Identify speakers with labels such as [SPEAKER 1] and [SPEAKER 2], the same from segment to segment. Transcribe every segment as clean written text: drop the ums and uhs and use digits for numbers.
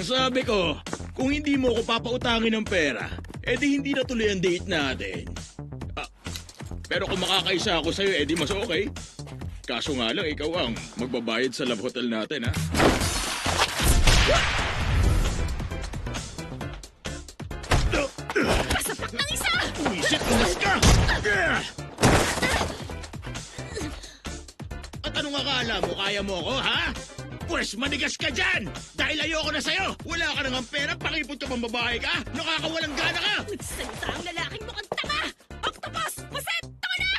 [SPEAKER 1] Ang sabi ko, kung hindi mo ko papautangin ng pera, edi hindi na tuloy ang date natin. Pero kung makakaisa ako sa'yo, edi mas okay. Kaso nga lang, ikaw ang magbabayad sa love hotel natin, ha?
[SPEAKER 2] Pasapak ng isa!
[SPEAKER 1] Wisit, umas ka! At anong akala mo, kaya mo ako, ha? Pwes, manigas ka dyan! Dahil ayoko na sa'yo! Wala ka nang pera, pakipot ka pang babae ka! Nakakawalang gana ka!
[SPEAKER 2] Nagsalita ang lalaking mukhang tanga! Octopus! Maset! Tama na!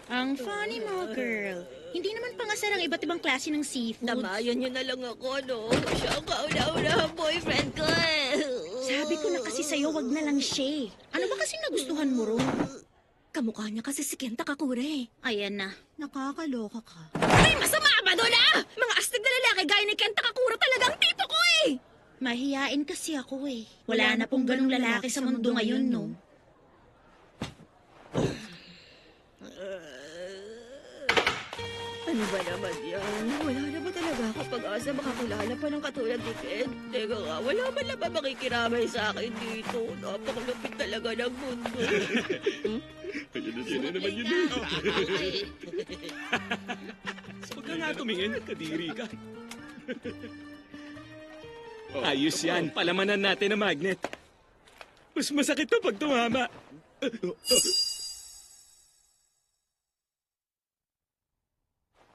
[SPEAKER 3] Ang funny mo, girl. Hindi naman pangasar ang iba't ibang klase ng seafood.
[SPEAKER 2] Namayan niyo na lang ako, no? Siya ang kauna-unahang boyfriend ko, eh.
[SPEAKER 3] Sabi ko na kasi sa'yo, wag na lang siya. Ano ba kasi nagustuhan mo ron?
[SPEAKER 2] Kamukha niya kasi si Kenta Kakure.
[SPEAKER 3] Ayan na, nakakaloka ka.
[SPEAKER 2] Ay, masama ba doon, ah? Mga astig na lalaki gaya ni Kenta Kakura talagang tipo ko, eh!
[SPEAKER 3] Mahiyain kasi ako eh. Wala na pong ganung lalaki sa mundo ngayon, no?
[SPEAKER 2] Ano ba naman yan? Wala na ba talaga ako pag-asa makakilala pa ng katulad ni Ken? Teka nga, wala man lang ba makikiramay sa akin dito? Napakalapit talaga ng mundo.
[SPEAKER 1] Ayun na naman yun.
[SPEAKER 4] Huwag ka nga tumingin, kadiri ka. Ayos yan, palamanan natin ang magnet. Mas masakit to pag tumama.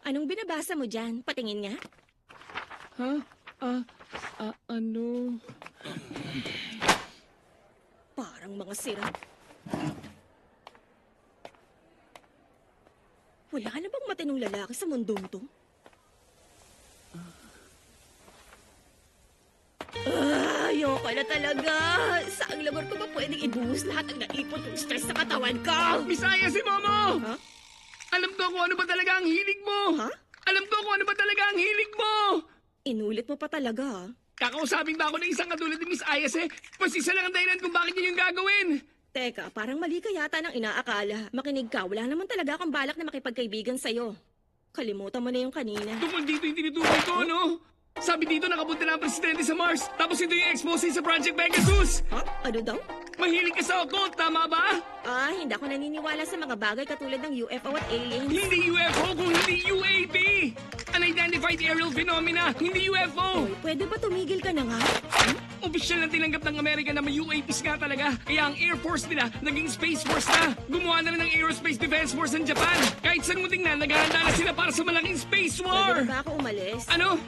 [SPEAKER 2] Anong binabasa mo dyan? Patingin nga.
[SPEAKER 4] Ha? Ano?
[SPEAKER 2] Parang mga sira. Wala na bang matinong lalaki sa mundong to? Ayoko na talaga. Saang labor ko ba pwedeng ibuhos lahat ang naipon kong stress sa katawan ko?
[SPEAKER 4] Bisaya si Momo!
[SPEAKER 2] Ha?
[SPEAKER 4] Alam ko kung ano ba talaga ang hilig mo!
[SPEAKER 2] Ha?
[SPEAKER 4] Alam ko kung ano ba talaga ang hilig mo!
[SPEAKER 2] Inulit mo pa talaga, ha?
[SPEAKER 4] Kakausapin ba ako ng isang katulad ni Miss Ayas eh? Mas isa lang ang dahilan kung bakit yun yung gagawin!
[SPEAKER 2] Teka, parang mali ka yata ng inaakala. Makinig ka, wala naman talaga akong balak na makipagkaibigan sa'yo. Kalimutan mo na yung kanina.
[SPEAKER 4] Tungkol dito yung tinutukoy ko, no? Sabi dito nakapunta na ang presidente sa Mars, tapos ito yung expose sa Project Pegasus!
[SPEAKER 2] Ha? Ano daw?
[SPEAKER 4] Mahilig ka sa occult, tama ba?
[SPEAKER 2] Hindi ako naniniwala sa mga bagay katulad ng UFO at aliens.
[SPEAKER 4] Hindi UFO kung hindi UAP! Unidentified aerial phenomena, hindi UFO!
[SPEAKER 2] Oy, pwede ba tumigil ka na nga?
[SPEAKER 4] Opisyal na tinanggap ng Amerika na may UAPs nga talaga. Kaya ang Air Force nila naging Space Force na. Gumawa na rin ng Aerospace Defense Force ng Japan. Kahit saan mo tingnan, naghahanda na sila para sa malaking space war!
[SPEAKER 2] Pwede ba ako umalis?
[SPEAKER 4] Ano?